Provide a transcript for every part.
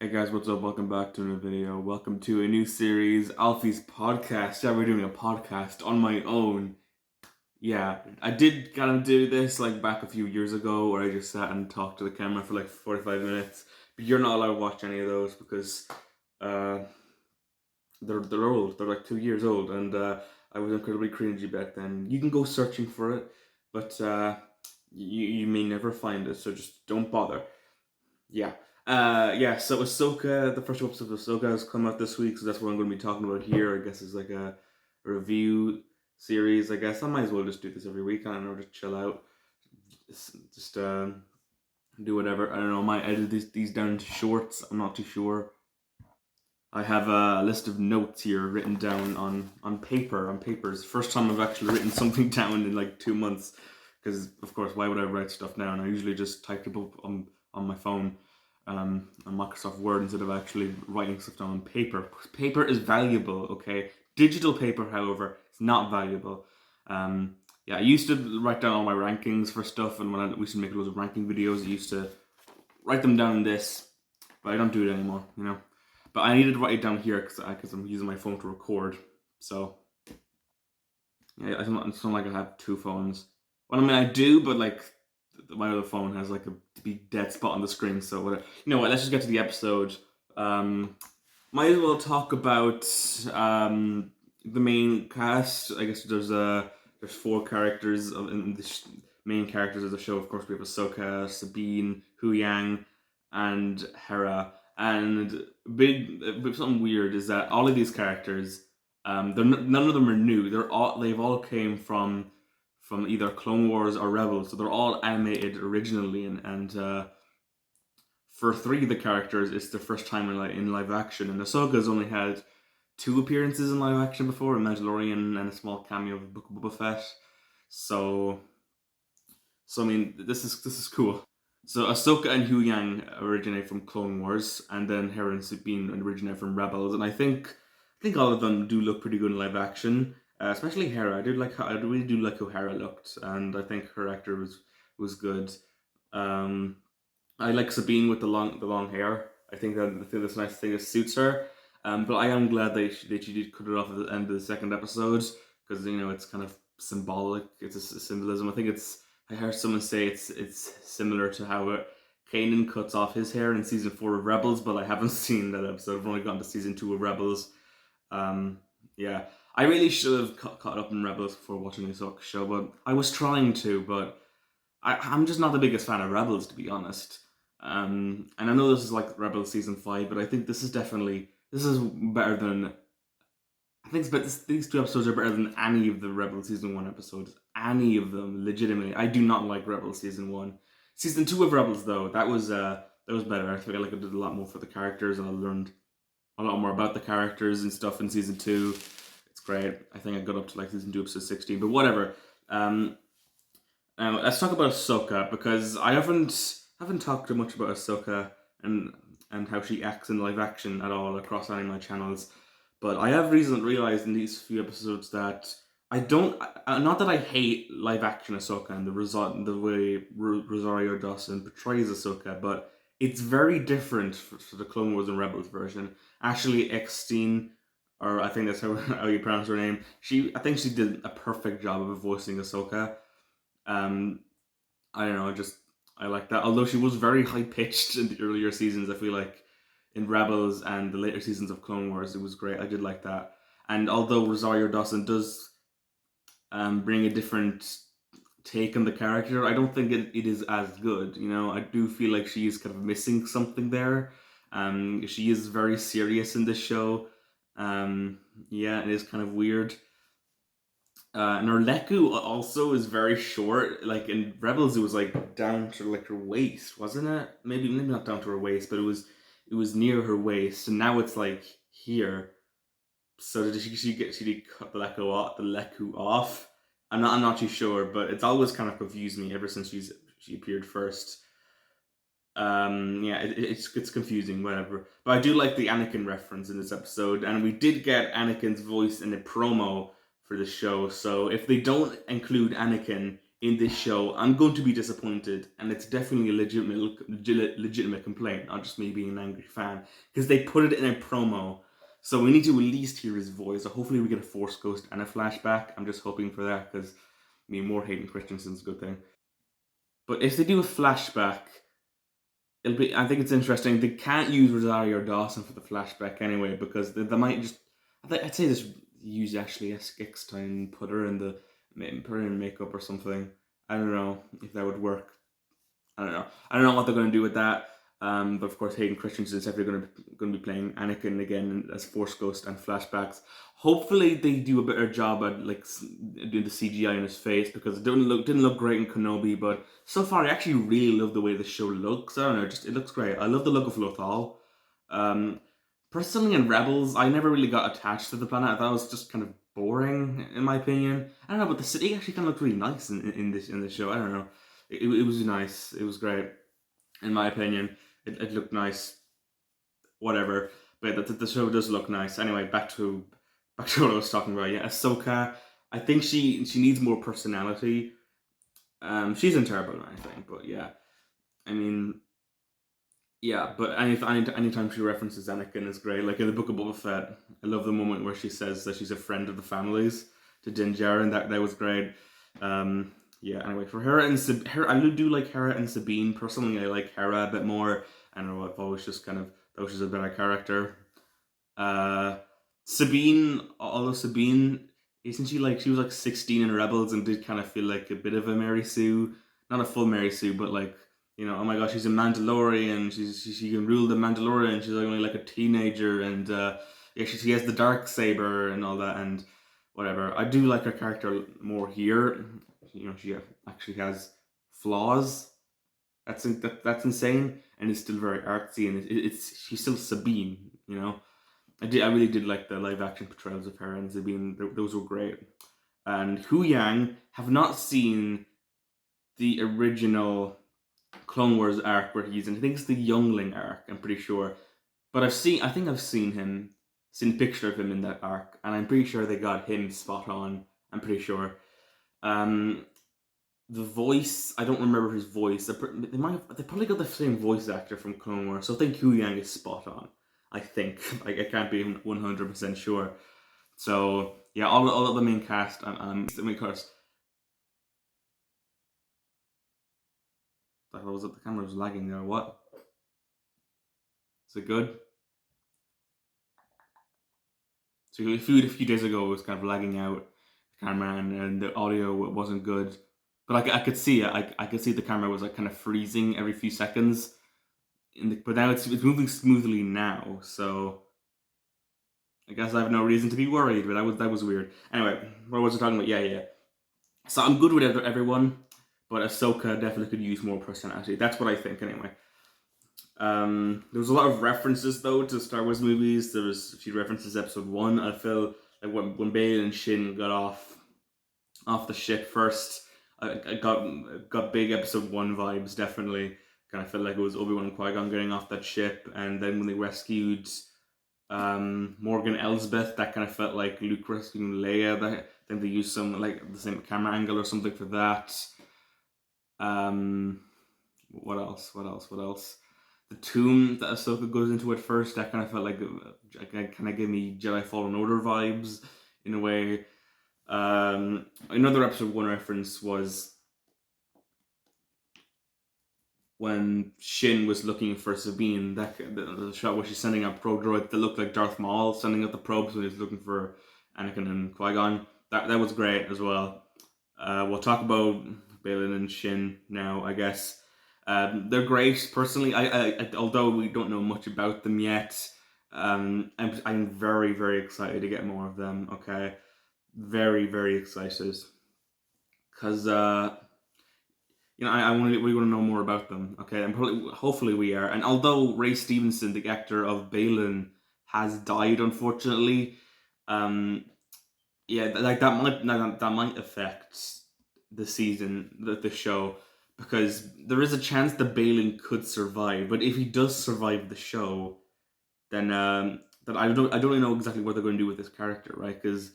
Hey guys, what's up? Welcome back to a new video. Welcome to a new series, Alfie's podcast. Yeah, we're doing a podcast on my own. Yeah, I did kind of do this like back a few years ago where I just sat and talked to the camera for like 45 minutes. But you're not allowed to watch any of those because uh, they're old. They're like 2 years old, and I was incredibly cringy back then. You can go searching for it, but you may never find it, so just don't bother. Yeah. So Ahsoka, the first episode of Ahsoka has come out this week, so that's what I'm going to be talking about here. I guess it's like a review series, I guess. I might as well just do this every week. I don't know, just chill out. Just do whatever. I don't know, I might edit these down into shorts. I'm not too sure. I have a list of notes here written down on paper, on papers. First time I've actually written something down in like 2 months. Because, of course, why would I write stuff down? I usually just type it up on my phone, on Microsoft Word, instead of actually writing stuff down on paper. Paper is valuable, okay? Digital paper, however, is not valuable. Yeah, I used to write down all my rankings for stuff, and when we used to make loads of ranking videos, I used to write them down in this, but I don't do it anymore, you know? But I needed to write it down here because I'm using my phone to record, so yeah, it's not like I have two phones. Well, I mean, I do, but like my other phone has like a big dead spot on the screen. So whatever. You know what? Let's just get to the episode. Might as well talk about the main cast. I guess there's four characters in the main characters of the show. Of course, we have Ahsoka, Sabine, Hu Yang, and Hera. And something weird is that all of these characters, none of them are new. They've all came from either Clone Wars or Rebels, so they're all animated originally, and for three of the characters, it's their first time in live action. And Ahsoka's only had two appearances in live action before, a Mandalorian and a small cameo of Book of Boba Fett. So I mean, this is cool. So Ahsoka and Hu Yang originate from Clone Wars, and then Hera and Sabine originate from Rebels. And I think all of them do look pretty good in live action, especially Hera. I really do like how Hera looked, and I think her actor was good. Um, I like Sabine with the long hair. I think that's a nice thing that suits her. But I am glad that she did cut it off at the end of the second episode, because it's kind of symbolic. It's a symbolism. I heard someone say it's similar to how Kanan cuts off his hair in season 4 of Rebels, but I haven't seen that episode. I've only gotten to season 2 of Rebels. Um, yeah, I really should have caught up in Rebels before watching the Ahsoka show, but I was trying to, but I'm just not the biggest fan of Rebels, to be honest. And I know this is like Rebels season 5, but I think this is better than. I think these two episodes are better than any of the Rebel season 1 episodes. Any of them, legitimately. I do not like Rebel season 1. Season 2 of Rebels, though, that was better. I feel like I did a lot more for the characters, and I learned a lot more about the characters and stuff in season 2. It's great. I think I got up to like season 2, episode 16, but whatever. Let's talk about Ahsoka, because I haven't talked too much about Ahsoka and how she acts in live action at all across any of my channels. But I have recently realized in these few episodes that I don't. Not that I hate live action Ahsoka and the way Rosario Dawson portrays Ahsoka, but it's very different for the Clone Wars and Rebels version. Ashley Eckstein, or I think that's how you pronounce her name. I think she did a perfect job of voicing Ahsoka. Um, I don't know, I like that. Although she was very high pitched in the earlier seasons, I feel like in Rebels and the later seasons of Clone Wars, it was great. I did like that. And although Rosario Dawson does bring a different take on the character, I don't think it is as good. I do feel like she is kind of missing something there. She is very serious in this show. Yeah, it is kind of weird. And her leku also is very short. Like in Rebels, it was like down to like her waist, wasn't it? Maybe not down to her waist, but it was near her waist, and now it's like here. So did she did cut the leku off? I'm not too sure, but it's always kind of confused me ever since she appeared first. Yeah, it's confusing, whatever. But I do like the Anakin reference in this episode, and we did get Anakin's voice in a promo for the show. So if they don't include Anakin in this show, I'm going to be disappointed, and it's definitely a legitimate complaint, not just me being an angry fan, because they put it in a promo. So we need to at least hear his voice. So hopefully we get a Force Ghost and a flashback. I'm just hoping for that because more Hayden Christensen's a good thing. But if they do a flashback, it'll be. I think it's interesting. They can't use Rosario Dawson for the flashback anyway because they might just. I'd say just use Ashley Eckstein, put her in makeup or something. I don't know if that would work. I don't know what they're going to do with that. But of course, Hayden Christensen is definitely going to be playing Anakin again as Force Ghost and flashbacks. Hopefully, they do a better job at like doing the CGI in his face because it didn't look great in Kenobi. But so far, I actually really love the way the show looks. I don't know, just it looks great. I love the look of Lothal. Personally, in Rebels, I never really got attached to the planet. I thought it was just kind of boring, in my opinion. I don't know, but the city actually kind of looked really nice in this show. I don't know. It was nice. It was great, in my opinion. It looked nice. Whatever, but the show does look nice. Anyway, back to what I was talking about. Yeah, Ahsoka. I think she needs more personality. She's in terrible, I think, but yeah. I mean, yeah, but anytime she references Anakin is great. Like in the Book of Boba Fett, I love the moment where she says that she's a friend of the families to Din Djarin. That was great. Yeah. Anyway, for Hera and I do like Hera and Sabine personally. I like Hera a bit more. I don't know. I've always just that was just a better character. Sabine, although Sabine, isn't she like she was like 16 in Rebels and did kind of feel like a bit of a Mary Sue, not a full Mary Sue, but like oh my gosh, she's a Mandalorian. She can rule the Mandalorian. She's only like a teenager, and yeah, she has the dark saber and all that, and whatever. I do like her character more here. She actually has flaws. That's insane, and it's still very artsy, and she's still Sabine. I really did like the live action portrayals of her and Sabine. Those were great. And Hu Yang have not seen the original Clone Wars arc where he's in. I think it's the Youngling arc. I'm pretty sure, but I think I've seen a picture of him in that arc, and I'm pretty sure they got him spot on. I'm pretty sure. The voice, I don't remember his voice. They probably got the same voice actor from Clone Wars, so I think Hu Yang is spot on. I think. Like, I can't be 100% sure. So yeah, all of the main cast. The main cast. Was it? The camera was lagging there. What? Is it good? So a few days ago, it was kind of lagging out the camera, and the audio wasn't good. But I could see it. I could see the camera was like kind of freezing every few seconds. But now it's moving smoothly now, so I guess I have no reason to be worried. But that was weird. Anyway, what was I talking about? Yeah. So I'm good with everyone, but Ahsoka definitely could use more personality. That's what I think, anyway. There was a lot of references though to Star Wars movies. There was a few references to Episode 1. I feel like when Bale and Shin got off the ship first, I got big Episode 1 vibes. Definitely, kind of felt like it was Obi-Wan and Qui-Gon getting off that ship, and then when they rescued Morgan Elsbeth, that kind of felt like Luke rescuing Leia. Then they used some like the same camera angle or something for that. What else? The tomb that Ahsoka goes into at first, that kind of felt like kind of gave me Jedi Fallen Order vibes in a way. Another Episode 1 reference was when Shin was looking for Sabine. The shot where she's sending out probe droids that looked like Darth Maul sending out the probes when he's looking for Anakin and Qui-Gon. That was great as well. We'll talk about Balin and Shin now, I guess. They're great. Personally, I although we don't know much about them yet, I'm very, very excited to get more of them. Okay, very, very excited because we want to know more about them. Okay, and hopefully we are. And although Ray Stevenson, the actor of Balin, has died unfortunately, yeah, like that might affect the season, the show. Because there is a chance that Balin could survive, but if he does survive the show, then I don't really know exactly what they're going to do with this character, right? Because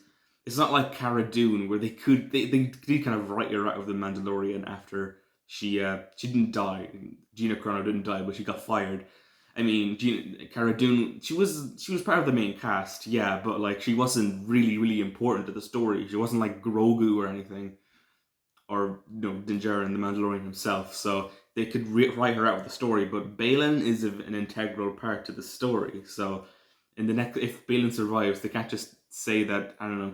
it's not like Cara Dune where they did kind of write her out of the Mandalorian after she didn't die. Gina Carano didn't die, but she got fired. I mean, Cara Dune, she was part of the main cast, yeah, but like she wasn't really important to the story. She wasn't like Grogu or anything, or Din Djarin, the Mandalorian himself. So they could write her out of the story. But Balin is an integral part to the story. So in the next, if Balin survives, they can't just say that I don't know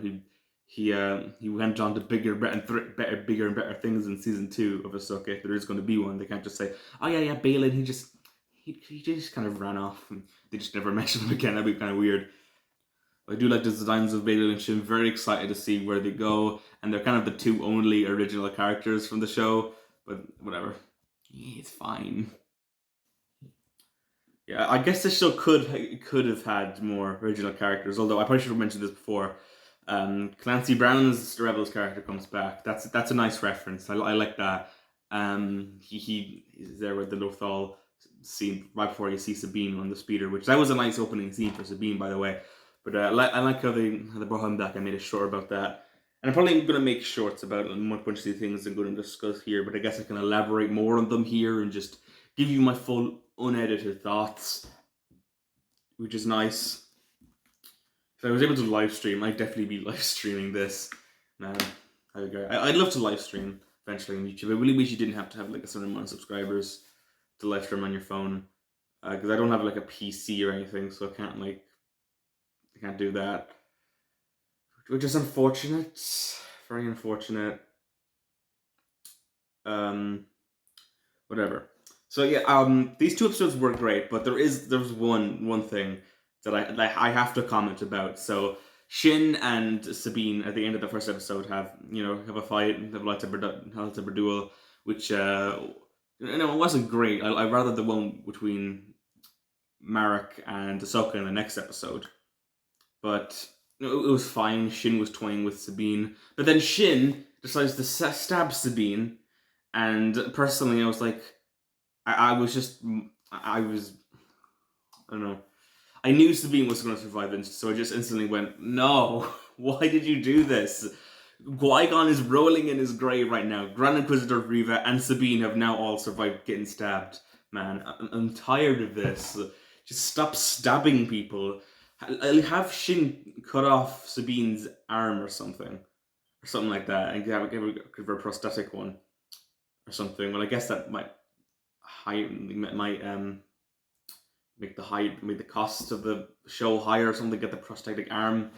he went on to bigger, bigger and better things in season 2 of Ahsoka. If there is going to be one, they can't just say, oh yeah, Balin, he just kind of ran off, and they just never mention him again. That'd be kind of weird. I do like the designs of Balin and Shin. Very excited to see where they go, and they're kind of the 2 only original characters from the show. But whatever, it's fine. Yeah, I guess this show could have had more original characters. Although I probably should have mentioned this before. Clancy Brown's Rebels character comes back. That's a nice reference. I like that. He's there with the Lothal scene right before you see Sabine on the speeder, which that was a nice opening scene for Sabine, by the way. But I like how they brought him back. I made a short about that. And I'm probably going to make shorts about a bunch of these things I'm going to discuss here, but I guess I can elaborate more on them here and just give you my full unedited thoughts, which is nice. If I was able to live stream, I'd definitely be live streaming this. Man, I'd love to live stream eventually on YouTube. I really wish you didn't have to have like a certain amount of subscribers to live stream on your phone, because I don't have like a PC or anything, so I can't do that, which is unfortunate. Very unfortunate. Whatever. So yeah, these 2 episodes were great, but there's one thing that I have to comment about. So Shin and Sabine at the end of the first episode have a fight, have a lightsaber duel, which it wasn't great. I rather the one between Marek and Ahsoka in the next episode, but it was fine. Shin was toying with Sabine, but then Shin decides to stab Sabine, and personally, I was like, I don't know. I knew Sabine was going to survive this, so I just instantly went, no, why did you do this? Qui-Gon is rolling in his grave right now. Grand Inquisitor Reva and Sabine have now all survived getting stabbed. Man, I'm tired of this. Just stop stabbing people. Have Shin cut off Sabine's arm or something like that, and give her a prosthetic one or something. Well, I guess that might make the cost of the show higher or something. Get the prosthetic arm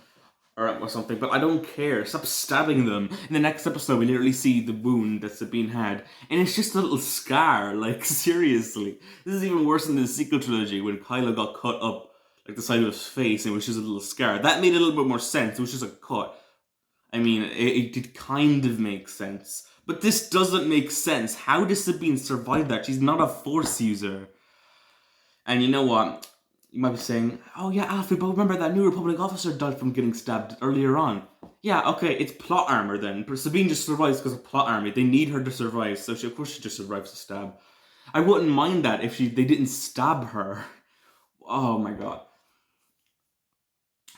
or something. But I don't care. Stop stabbing them. In the next episode, we literally see the wound that Sabine had, and it's just a little scar. Like, seriously, this is even worse than the sequel trilogy when Kylo got cut up like the side of his face, and it was just a little scar. That made a little bit more sense. It was just a cut. I mean, it did kind of make sense. But this doesn't make sense. How does Sabine survive that? She's not a Force user. And you know what? You might be saying, oh yeah, Alfie, but remember that New Republic officer died from getting stabbed earlier on. Yeah, okay, it's plot armor then. But Sabine just survives because of plot armor. They need her to survive, so of course she just survives the stab. I wouldn't mind that if they didn't stab her. Oh my god.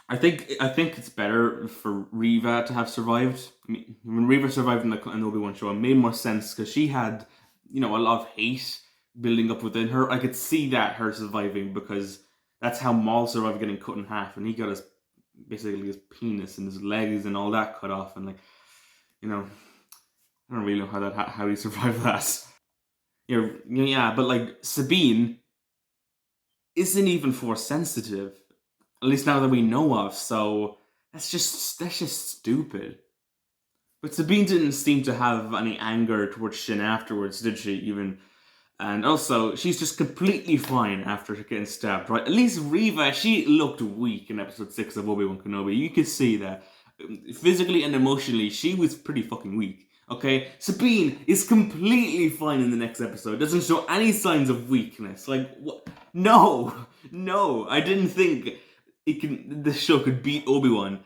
I think it's better for Reva to have survived. I mean, when Reva survived in the Obi-Wan show, it made more sense because she had, a lot of hate building up within her. I could see that her surviving because that's how Maul survived getting cut in half, and he got basically his penis and his legs and all that cut off, and I don't really know how he survived that. Yeah, but like Sabine isn't even Force sensitive. At least now that we know of, so that's just stupid. But Sabine didn't seem to have any anger towards Shin afterwards, did she, even? And also, she's just completely fine after getting stabbed, right? At least Reva, she looked weak in episode 6 of Obi-Wan Kenobi. You could see that. Physically and emotionally, she was pretty fucking weak, okay? Sabine is completely fine in the next episode. Doesn't show any signs of weakness. Like, what? No, I didn't think this show could beat Obi-Wan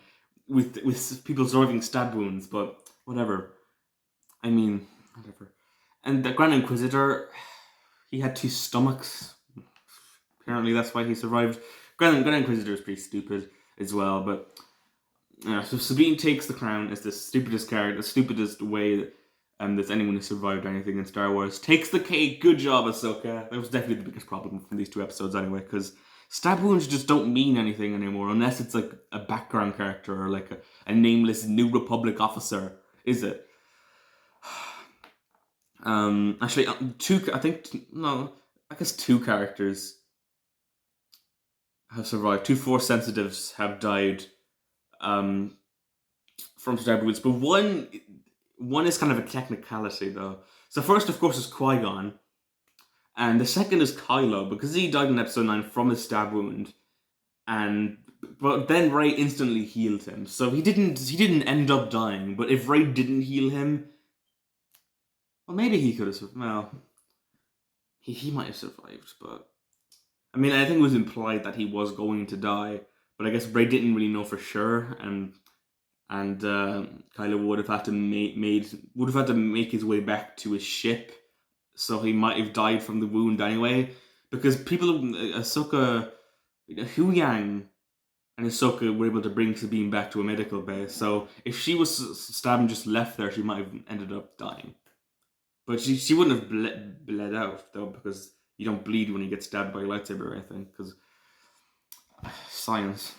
with people surviving stab wounds, but whatever. I mean, whatever. And the Grand Inquisitor, he had 2 stomachs. Apparently that's why he survived. Grand Inquisitor is pretty stupid as well, but So Sabine takes the crown as the stupidest character, the stupidest way that anyone has survived anything in Star Wars. Takes the cake. Good job, Ahsoka. That was definitely the biggest problem from these 2 episodes, anyway, because stab wounds just don't mean anything anymore unless it's like a background character or like a nameless New Republic officer. Is it? Actually, two. I think no. I guess 2 characters have survived. 2 Force sensitives have died from stab wounds, but one is kind of a technicality though. So first, of course, is Qui-Gon, and the second is Kylo because he died in Episode 9 from his stab wound, and but then Rey instantly healed him, so he didn't end up dying. But if Rey didn't heal him, well, maybe he could have. Well, he might have survived, but I mean, I think it was implied that he was going to die, but I guess Rey didn't really know for sure, and Kylo would have had to make his way back to his ship, so he might have died from the wound anyway. Because Ahsoka, Hu Yang and Ahsoka were able to bring Sabine back to a medical base. So if she was stabbed and just left there, she might have ended up dying. But she wouldn't have bled out though, because you don't bleed when you get stabbed by a lightsaber or anything. Because science,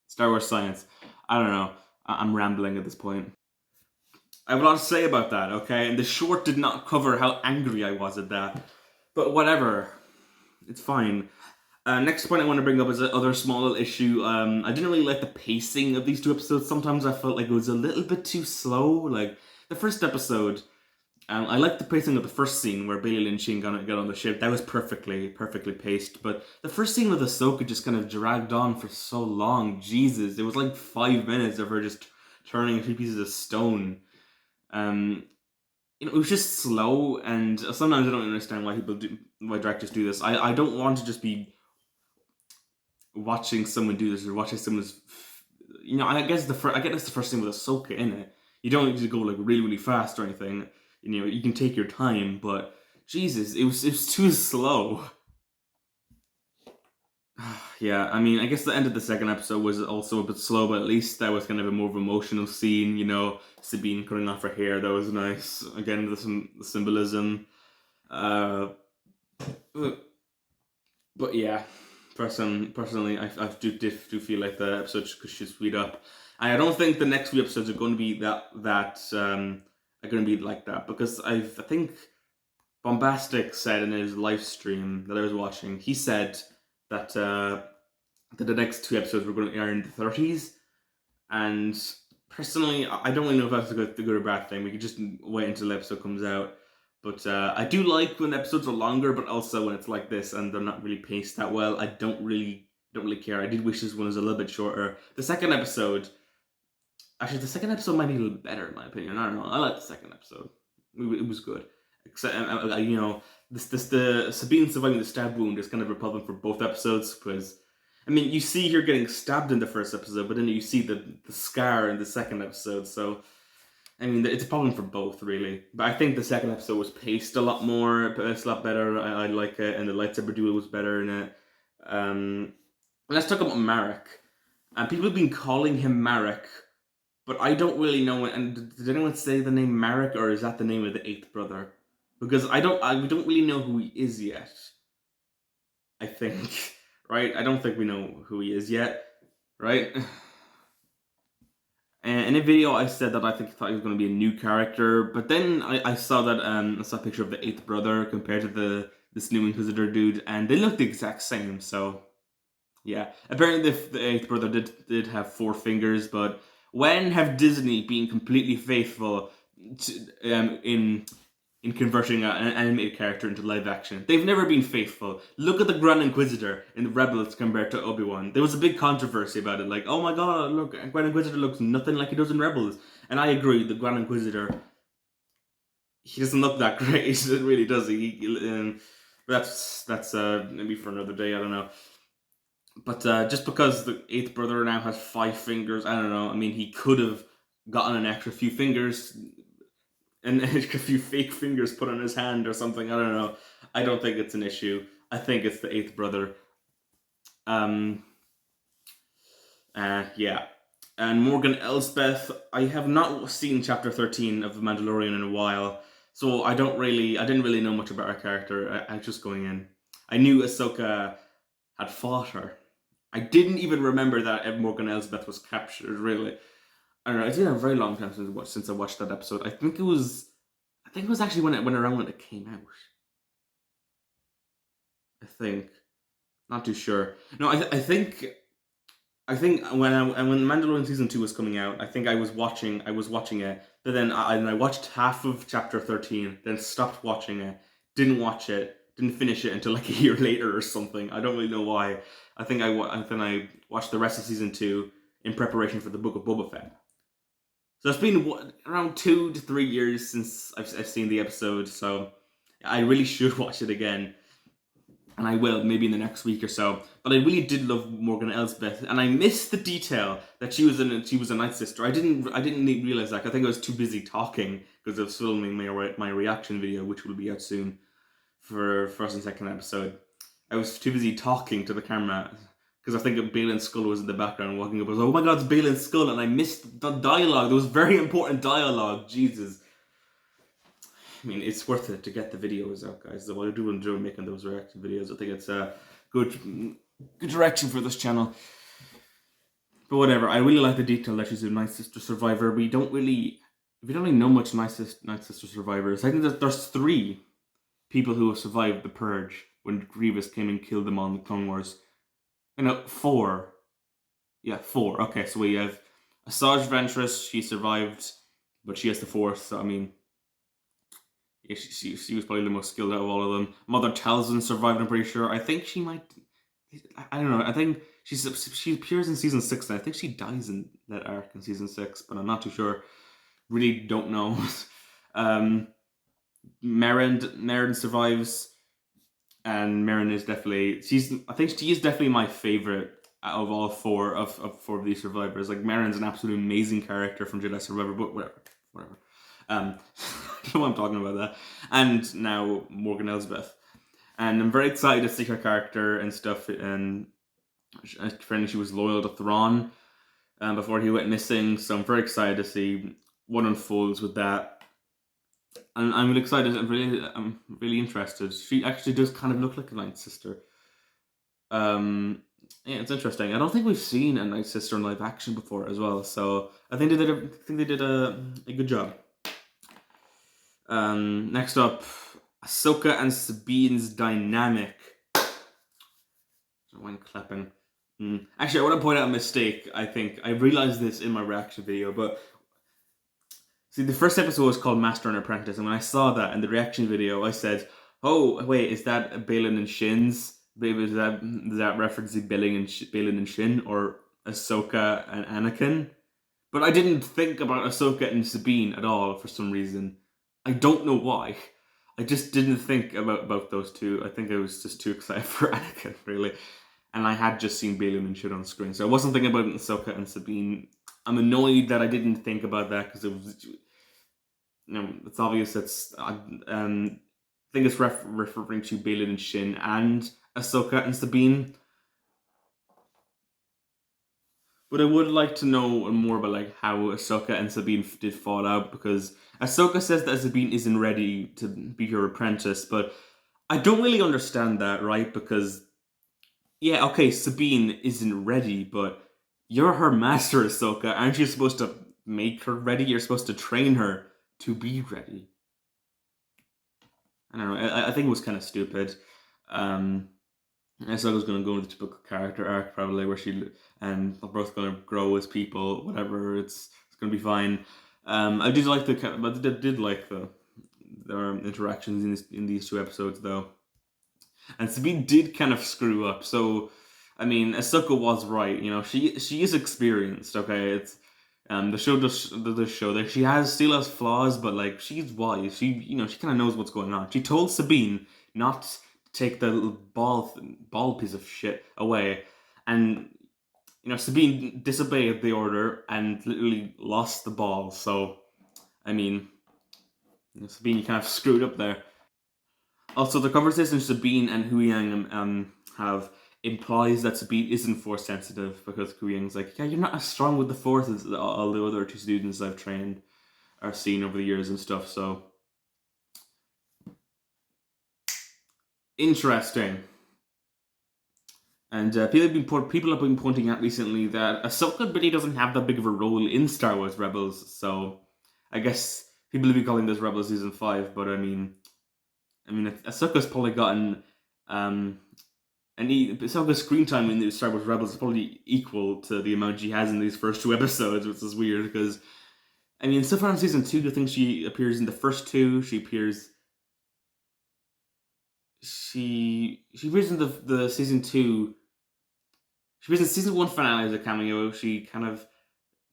Star Wars science. I don't know. I'm rambling at this point. I have a lot to say about that, okay? And the short did not cover how angry I was at that. But whatever. It's fine. Next point I want to bring up is another small little issue. I didn't really like the pacing of these 2 episodes. Sometimes I felt like it was a little bit too slow. Like, the first episode, I liked the pacing of the first scene where Bailey Lin Shin got on the ship. That was perfectly paced. But the first scene with Ahsoka just kind of dragged on for so long. Jesus, it was like 5 minutes of her just turning a few pieces of stone. It was just slow, and sometimes I don't understand why directors do this. I don't want to just be watching someone do this or watching someone's. I guess I get that's the first thing with Ahsoka in it. You don't need to go like really fast or anything. You can take your time, but Jesus, it was too slow. Yeah, I mean, I guess the end of the second episode was also a bit slow, but at least that was kind of a more emotional scene. Sabine cutting off her hair. That was nice. Again, the symbolism. But yeah, personally, I do feel like the episode should speed up. I don't think the next few episodes are going to be that are going to be like that, because I think Bombastic said in his live stream that I was watching, he said that the next 2 episodes were going to air in the 30s, and personally, I don't really know if that's a good or bad thing. We could just wait until the episode comes out. But I do like when episodes are longer, but also when it's like this and they're not really paced that well. I don't really care. I did wish this one was a little bit shorter. The second episode might be a little better in my opinion. I don't know. I like the second episode. It was good. Except the Sabine surviving the stab wound is kind of a problem for both episodes, because I mean, you see her getting stabbed in the first episode, but then you see the scar in the second episode. So I mean, it's a problem for both, really. But I think the second episode was paced a lot more. It's a lot better. I like it, and the lightsaber duel was better in it. Let's talk about Marek. And people have been calling him Marek, but I don't really know. And did anyone say the name Marek, or is that the name of the 8th brother? Because we don't really know who he is yet. I think, right? I don't think we know who he is yet, right? And in a video, I said that I thought he was going to be a new character, but then I saw that I saw a picture of the 8th brother compared to this new Inquisitor dude, and they look the exact same. So yeah, apparently the 8th brother did have 4 fingers, but when have Disney been completely faithful in converting an animated character into live action? They've never been faithful. Look at the Grand Inquisitor in the Rebels compared to Obi-Wan. There was a big controversy about it, like, oh my god, look, Grand Inquisitor looks nothing like he does in Rebels. And I agree, the Grand Inquisitor, he doesn't look that great. It really does. That's maybe for another day, I don't know. But just because the 8th brother now has 5 fingers, I don't know. I mean, he could have gotten an extra few fingers and a few fake fingers put on his hand or something. I don't know. I don't think it's an issue. I think it's the 8th brother. Yeah. And Morgan Elsbeth, I have not seen chapter 13 of The Mandalorian in a while, so I didn't really know much about her character. I was just going in. I knew Ahsoka had fought her. I didn't even remember that Morgan Elsbeth was captured, really. I don't know, it's been a very long time since I watched that episode. I think it was actually when it went around when it came out. I think. Not too sure. No, I think when Mandalorian season 2 was coming out, I think I was watching it, but then I watched half of chapter 13, then stopped watching it, didn't watch it, didn't finish it until like a year later or something. I don't really know why. Then I watched the rest of season 2 in preparation for the Book of Boba Fett. So it's been around 2 to 3 years since I've seen the episode, so I really should watch it again, and I will maybe in the next week or so. But I really did love Morgan Elsbeth, and I missed the detail that she was a Night Sister. I didn't realize that. I think I was too busy talking because I was filming my reaction video, which will be out soon for first and second episode. I was too busy talking to the camera because I think Baylan Skull was in the background walking up. I was like, oh my god, it's Baylan Skull, and I missed the dialogue. There was very important dialogue. Jesus. I mean, it's worth it to get the videos out, guys. So I do enjoy making those reaction videos. I think it's a good direction for this channel. But whatever, I really like the detail that she's a Night Sister survivor. We don't really know much Night Sister survivors. I think that there's 3 people who have survived the Purge when Grievous came and killed them on the Clone Wars. 4. Yeah, 4. Okay, so we have Asajj Ventress. She survived, but she has the Force. So I mean, yeah, she was probably the most skilled out of all of them. Mother Talzin survived, I'm pretty sure. I think she might. I don't know. I think she appears in season 6, and I think she dies in that arc in season 6, but I'm not too sure. Really don't know. Merrin survives, and Merrin is definitely. I think she is definitely my favorite out of all 4 of these survivors. Like, Merrin's an absolutely amazing character from Jedi Survivor, but whatever. I don't know why I'm talking about that. And now Morgan Elsbeth. And I'm very excited to see her character and stuff. And apparently she was loyal to Thrawn before he went missing. So I'm very excited to see what unfolds with that. And I'm really excited. I'm really interested. She actually does kind of look like a Night Sister. Yeah, it's interesting. I don't think we've seen a Night Sister in live action before as well. So I think they did a good job. Next up, Ahsoka and Sabine's dynamic. When clapping. Actually, I want to point out a mistake. I think I realized this in my reaction video, but see, the first episode was called Master and Apprentice, and when I saw that in the reaction video, I said, "Oh, wait, is that Baylan and Shin's? Is that referencing Baylan and Shin, or Ahsoka and Anakin?" But I didn't think about Ahsoka and Sabine at all for some reason. I don't know why. I just didn't think about those two. I think I was just too excited for Anakin, really. And I had just seen Baylan and shit on screen, so I wasn't thinking about Ahsoka and Sabine. I'm annoyed that I didn't think about that because it was, it's obvious. I think it's referring to Baylan and Shin and Ahsoka and Sabine. But I would like to know more about like how Ahsoka and Sabine did fall out, because Ahsoka says that Sabine isn't ready to be her apprentice, but I don't really understand that, right? Because yeah, okay, Sabine isn't ready, but you're her master, Ahsoka. Aren't you supposed to make her ready? You're supposed to train her to be ready. I don't know. I think it was kind of stupid. Ahsoka's going to go into the typical character arc, probably, where they're both going to grow as people. Whatever, it's going to be fine. I did like their interactions in these 2 episodes, though. And Sabine did kind of screw up. So, I mean, Ahsoka was right. She is experienced. Okay, it's the show does show that she still has flaws, but like, she's wise. She kind of knows what's going on. She told Sabine not to take the ball piece of shit away, and Sabine disobeyed the order and literally lost the ball. So, I mean, Sabine kind of screwed up there. Also, the conversation Sabine and Hu Yang have implies that Sabine isn't force sensitive, because Kuyang's like, yeah, you're not as strong with the force as all the other two students I've trained or seen over the years and stuff. So interesting. And people have been pointing out recently that Ahsoka really doesn't have that big of a role in Star Wars Rebels. So I guess people have been calling this Rebels season 5, but I mean, Ahsoka's probably gotten Ahsoka's screen time in the Star Wars Rebels is probably equal to the amount she has in these first 2 episodes, which is weird because so far in season 2, I think she appears in the first 2. She appears in the season 2. She appears in season 1 finale as a cameo. She kind of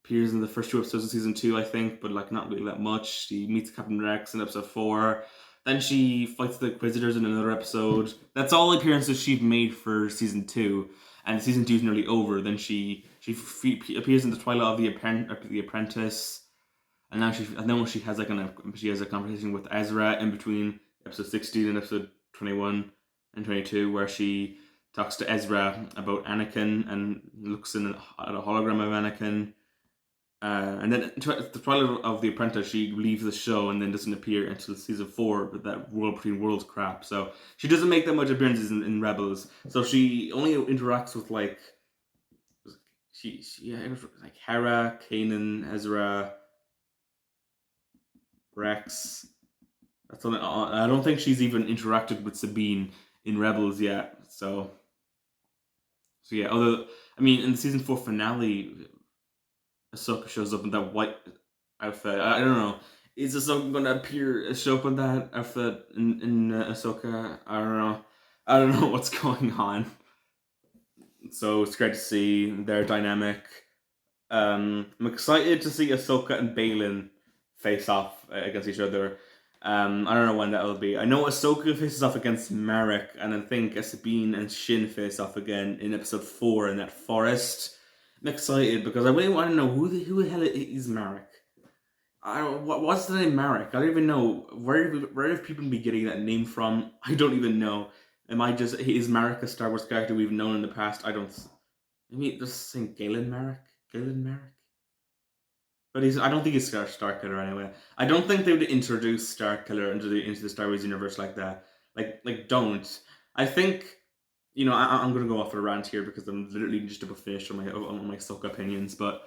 appears in the first 2 episodes of season 2, I think, but like not really that much. She meets Captain Rex in episode 4. Then she fights the Inquisitors in another episode. That's all appearances she's made for season 2, and season 2 is nearly over. Then she appears in the Twilight of the Apprentice, and now she has a conversation with Ezra in between episode 16 and episode 21 and 22, where she talks to Ezra about Anakin and looks at a hologram of Anakin. And then the Twilight of the Apprentice, she leaves the show and then doesn't appear until season 4 with that World Between Worlds crap. So she doesn't make that much appearances in Rebels. So she only interacts with like Hera, Kanan, Ezra, Rex. That's only, I don't think she's even interacted with Sabine in Rebels yet. So yeah. In the season 4 finale, Ahsoka shows up in that white outfit. I don't know. Is Ahsoka going to show up in that outfit in Ahsoka? I don't know. I don't know what's going on. So it's great to see their dynamic. I'm excited to see Ahsoka and Baylan face off against each other. I don't know when that will be. I know Ahsoka faces off against Marek, and I think Sabine and Shin face off again in episode 4 in that forest. I'm excited because I really want to know who the hell is Marek. What's the name Marek? I don't even know. Where have people been getting that name from? I don't even know. Is Marek a Star Wars character we've known in the past? I don't. Just saying Galen Marek. But I don't think he's Starkiller anyway. I don't think they would introduce Starkiller into the Star Wars universe like that. Don't. I think. I'm going to go off on a rant here because I'm literally just about finished on my Ahsoka opinions. But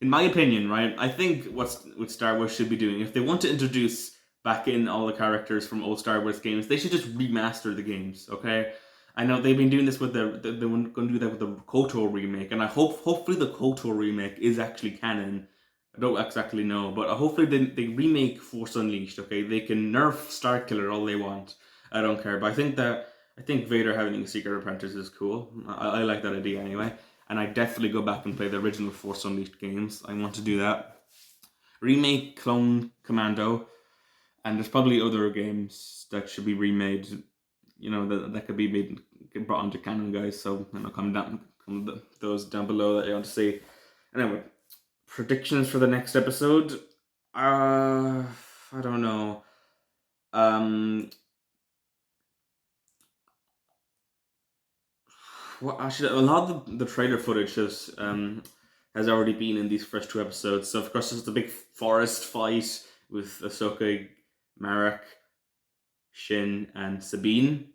in my opinion, right, I think what Star Wars should be doing, if they want to introduce back in all the characters from old Star Wars games, they should just remaster the games, okay? I know they've been doing this with they're going to do that with the KOTOR remake, and I hopefully the KOTOR remake is actually canon. I don't exactly know, but hopefully they remake Force Unleashed, okay? They can nerf Starkiller all they want. I don't care, but I think Vader having a secret apprentice is cool. I like that idea anyway. And I definitely go back and play the original Force Unleashed games. I want to do that. Remake Clone Commando. And there's probably other games that should be remade, that could be get brought onto canon, guys. So, comment those down below that you want to see. Anyway, predictions for the next episode? I don't know. Well, actually, a lot of the trailer footage has already been in these first 2 episodes. So of course, there's the big forest fight with Ahsoka, Marek, Shin, and Sabine.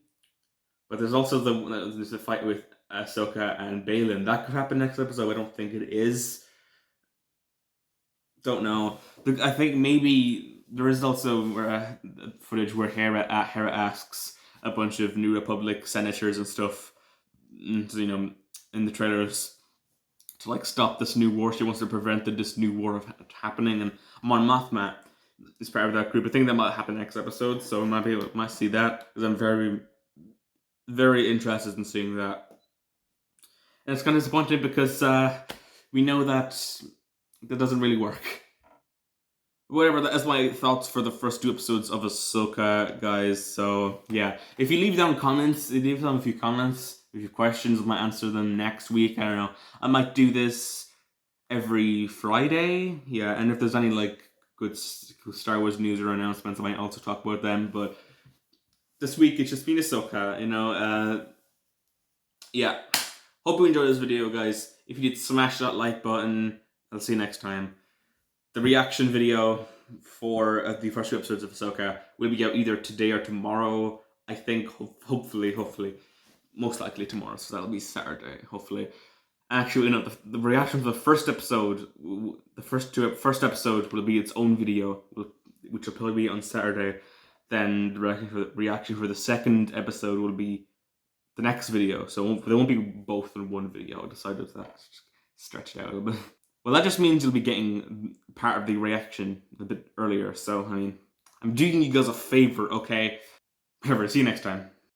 But there's also the fight with Ahsoka and Baylan. That could happen next episode. I don't think it is. Don't know. I think maybe there is also footage where Hera asks a bunch of New Republic senators and stuff, in the trailers, to stop this new war. She wants to prevent this new war happening, and Mon Mothma is part of that group. I think that might happen next episode, so we might see that, because I'm very, very interested in seeing that. And it's kind of disappointing because we know that doesn't really work. Whatever, that's my thoughts for the first 2 episodes of Ahsoka, guys. So, yeah. If you leave down comments, leave down a few comments. If you have questions, I might answer them next week. I don't know. I might do this every Friday. Yeah, and if there's any, good Star Wars news or announcements, I might also talk about them. But this week, it's just been Ahsoka, Yeah. Hope you enjoyed this video, guys. If you did, smash that like button. I'll see you next time. The reaction video for the first two episodes of Ahsoka will be out either today or tomorrow. I think, hopefully, most likely tomorrow, so that'll be Saturday, hopefully. Actually, no, the reaction to the first episode, first episode will be its own video, which will probably be on Saturday. Then the reaction for the second episode will be the next video, so they won't be both in one video. I decided to stretch it out a little bit. Well, that just means you'll be getting part of the reaction a bit earlier. So, I mean, I'm doing you guys a favor, okay? Whatever, see you next time.